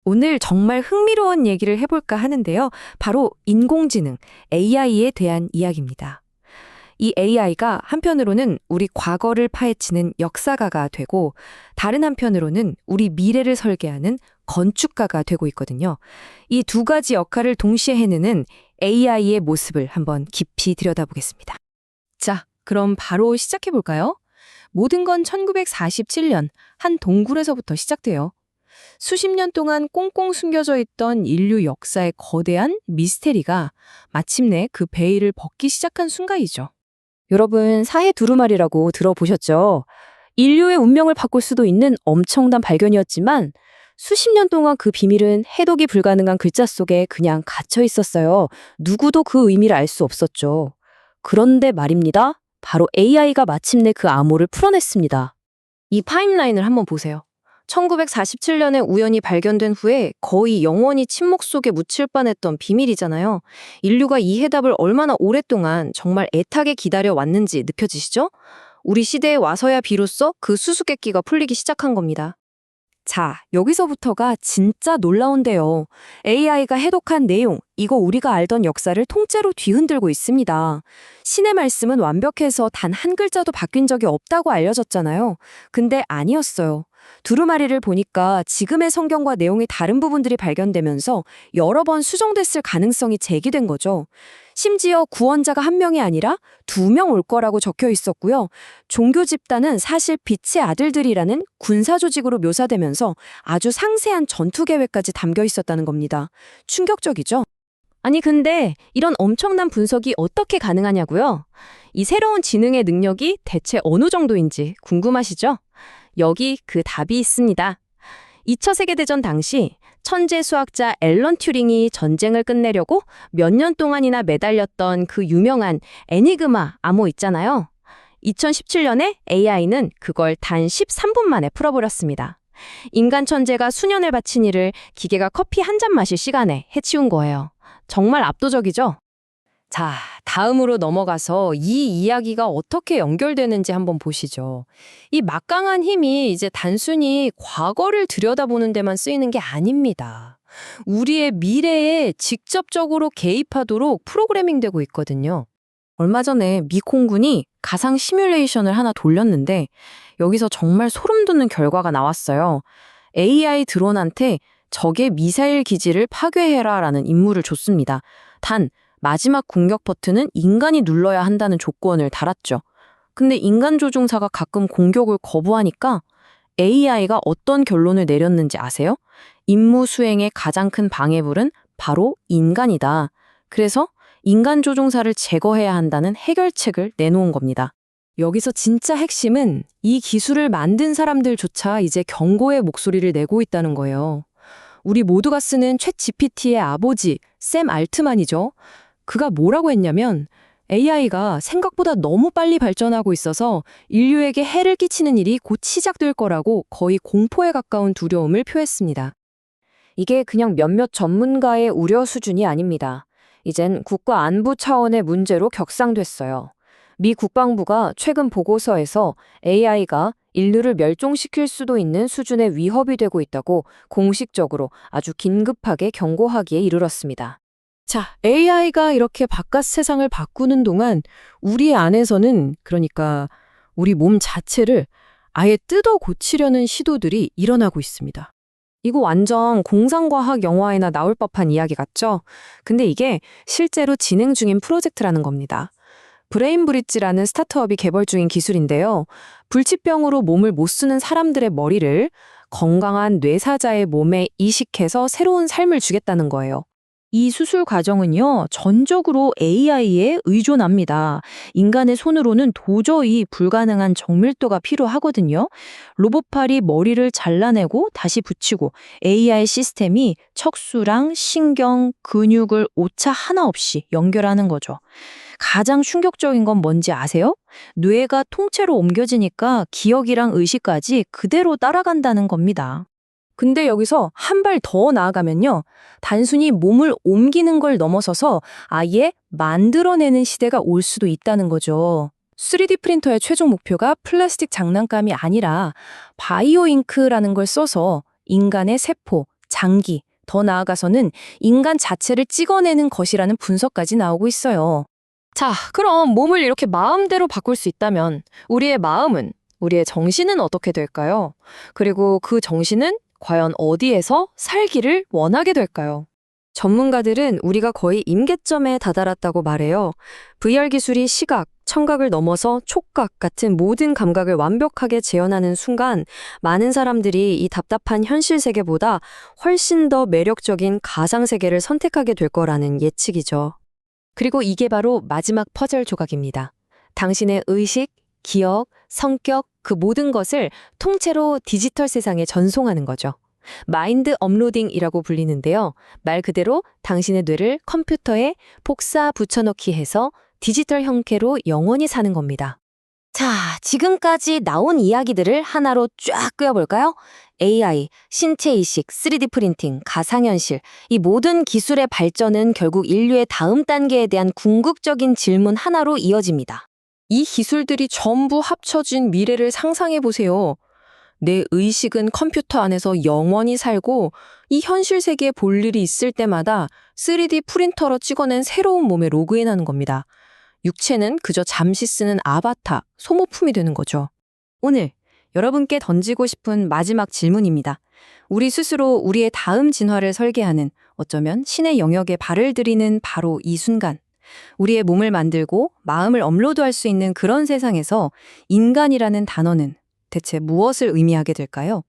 오늘 정말 흥미로운 얘기를 해볼까 하는데요. 바로 인공지능, AI에 대한 이야기입니다. 이 AI가 한편으로는 우리 과거를 파헤치는 역사가가 되고, 다른 한편으로는 우리 미래를 설계하는 건축가가 되고 있거든요. 이 두 가지 역할을 동시에 해내는 AI의 모습을 한번 깊이 들여다보겠습니다. 자, 그럼 바로 시작해볼까요? 모든 건 1947년 한 동굴에서부터 시작돼요. 수십 년 동안 꽁꽁 숨겨져 있던 인류 역사의 거대한 미스테리가 마침내 그 베일을 벗기 시작한 순간이죠. 여러분, 사해 두루마리라고 들어보셨죠? 인류의 운명을 바꿀 수도 있는 엄청난 발견이었지만 수십 년 동안 그 비밀은 해독이 불가능한 글자 속에 그냥 갇혀 있었어요. 누구도 그 의미를 알 수 없었죠. 그런데 말입니다. 바로 AI가 마침내 그 암호를 풀어냈습니다. 이 타임라인을 한번 보세요. 1947년에 우연히 발견된 후에 거의 영원히 침묵 속에 묻힐 뻔했던 비밀이잖아요. 인류가 이 해답을 얼마나 오랫동안 정말 애타게 기다려왔는지 느껴지시죠? 우리 시대에 와서야 비로소 그 수수께끼가 풀리기 시작한 겁니다. 자, 여기서부터가 진짜 놀라운데요. AI가 해독한 내용, 이거 우리가 알던 역사를 통째로 뒤흔들고 있습니다. 신의 말씀은 완벽해서 단 한 글자도 바뀐 적이 없다고 알려졌잖아요. 근데 아니었어요. 두루마리를 보니까 지금의 성경과 내용이 다른 부분들이 발견되면서 여러 번 수정됐을 가능성이 제기된 거죠. 심지어 구원자가 한 명이 아니라 2명 올 거라고 적혀 있었고요. 종교 집단은 사실 빛의 아들들이라는 군사 조직으로 묘사되면서 아주 상세한 전투 계획까지 담겨 있었다는 겁니다. 충격적이죠? 아니 근데 이런 엄청난 분석이 어떻게 가능하냐고요? 이 새로운 지능의 능력이 대체 어느 정도인지 궁금하시죠? 여기 그 답이 있습니다. 2차 세계대전 당시 천재 수학자 앨런 튜링이 전쟁을 끝내려고 몇 년 동안이나 매달렸던 그 유명한 애니그마 암호 있잖아요. 2017년에 AI는 그걸 단 13분 만에 풀어버렸습니다. 인간 천재가 수년을 바친 일을 기계가 커피 한 잔 마실 시간에 해치운 거예요. 정말 압도적이죠? 자, 다음으로 넘어가서 이 이야기가 어떻게 연결되는지 한번 보시죠. 이 막강한 힘이 이제 단순히 과거를 들여다보는 데만 쓰이는 게 아닙니다. 우리의 미래에 직접적으로 개입하도록 프로그래밍되고 있거든요. 얼마 전에 미 공군이 가상 시뮬레이션을 하나 돌렸는데 여기서 정말 소름 돋는 결과가 나왔어요. AI 드론한테 적의 미사일 기지를 파괴해라라는 임무를 줬습니다. 단 마지막 공격 버튼은 인간이 눌러야 한다는 조건을 달았죠. 근데 인간 조종사가 가끔 공격을 거부하니까 AI가 어떤 결론을 내렸는지 아세요? 임무 수행의 가장 큰 방해물은 바로 인간이다. 그래서 인간 조종사를 제거해야 한다는 해결책을 내놓은 겁니다. 여기서 진짜 핵심은 이 기술을 만든 사람들조차 이제 경고의 목소리를 내고 있다는 거예요. 우리 모두가 쓰는 챗 GPT의 아버지, 샘 알트만이죠. 그가 뭐라고 했냐면 AI가 생각보다 너무 빨리 발전하고 있어서 인류에게 해를 끼치는 일이 곧 시작될 거라고 거의 공포에 가까운 두려움을 표했습니다. 이게 그냥 몇몇 전문가의 우려 수준이 아닙니다. 이젠 국가 안보 차원의 문제로 격상됐어요. 미 국방부가 최근 보고서에서 AI가 인류를 멸종시킬 수도 있는 수준의 위협이 되고 있다고 공식적으로 아주 긴급하게 경고하기에 이르렀습니다. 자, AI가 이렇게 바깥 세상을 바꾸는 동안 우리 안에서는, 그러니까 우리 몸 자체를 아예 뜯어 고치려는 시도들이 일어나고 있습니다. 이거 완전 공상과학 영화에나 나올 법한 이야기 같죠? 근데 이게 실제로 진행 중인 프로젝트라는 겁니다. 브레인브릿지라는 스타트업이 개발 중인 기술인데요. 불치병으로 몸을 못 쓰는 사람들의 머리를 건강한 뇌사자의 몸에 이식해서 새로운 삶을 주겠다는 거예요. 이 수술 과정은요, 전적으로 AI에 의존합니다. 인간의 손으로는 도저히 불가능한 정밀도가 필요하거든요. 로봇팔이 머리를 잘라내고 다시 붙이고 AI 시스템이 척수랑 신경, 근육을 오차 하나 없이 연결하는 거죠. 가장 충격적인 건 뭔지 아세요? 뇌가 통째로 옮겨지니까 기억이랑 의식까지 그대로 따라간다는 겁니다. 근데 여기서 한 발 더 나아가면요. 단순히 몸을 옮기는 걸 넘어서서 아예 만들어내는 시대가 올 수도 있다는 거죠. 3D 프린터의 최종 목표가 플라스틱 장난감이 아니라 바이오 잉크라는 걸 써서 인간의 세포, 장기, 더 나아가서는 인간 자체를 찍어내는 것이라는 분석까지 나오고 있어요. 자, 그럼 몸을 이렇게 마음대로 바꿀 수 있다면 우리의 마음은, 우리의 정신은 어떻게 될까요? 그리고 그 정신은 과연 어디에서 살기를 원하게 될까요? 전문가들은 우리가 거의 임계점에 다다랐다고 말해요. VR 기술이 시각, 청각을 넘어서 촉각 같은 모든 감각을 완벽하게 재현하는 순간 많은 사람들이 이 답답한 현실 세계보다 훨씬 더 매력적인 가상 세계를 선택하게 될 거라는 예측이죠. 그리고 이게 바로 마지막 퍼즐 조각입니다. 당신의 의식, 기억, 성격, 그 모든 것을 통째로 디지털 세상에 전송하는 거죠. 마인드 업로딩이라고 불리는데요. 말 그대로 당신의 뇌를 컴퓨터에 복사 붙여넣기 해서 디지털 형태로 영원히 사는 겁니다. 자, 지금까지 나온 이야기들을 하나로 쫙 꿰어볼까요? AI, 신체이식, 3D 프린팅, 가상현실, 이 모든 기술의 발전은 결국 인류의 다음 단계에 대한 궁극적인 질문 하나로 이어집니다. 이 기술들이 전부 합쳐진 미래를 상상해 보세요. 내 의식은 컴퓨터 안에서 영원히 살고 이 현실 세계에 볼 일이 있을 때마다 3D 프린터로 찍어낸 새로운 몸에 로그인하는 겁니다. 육체는 그저 잠시 쓰는 아바타, 소모품이 되는 거죠. 오늘 여러분께 던지고 싶은 마지막 질문입니다. 우리 스스로 우리의 다음 진화를 설계하는, 어쩌면 신의 영역에 발을 들이는 바로 이 순간. 우리의 몸을 만들고 마음을 업로드할 수 있는 그런 세상에서 인간이라는 단어는 대체 무엇을 의미하게 될까요?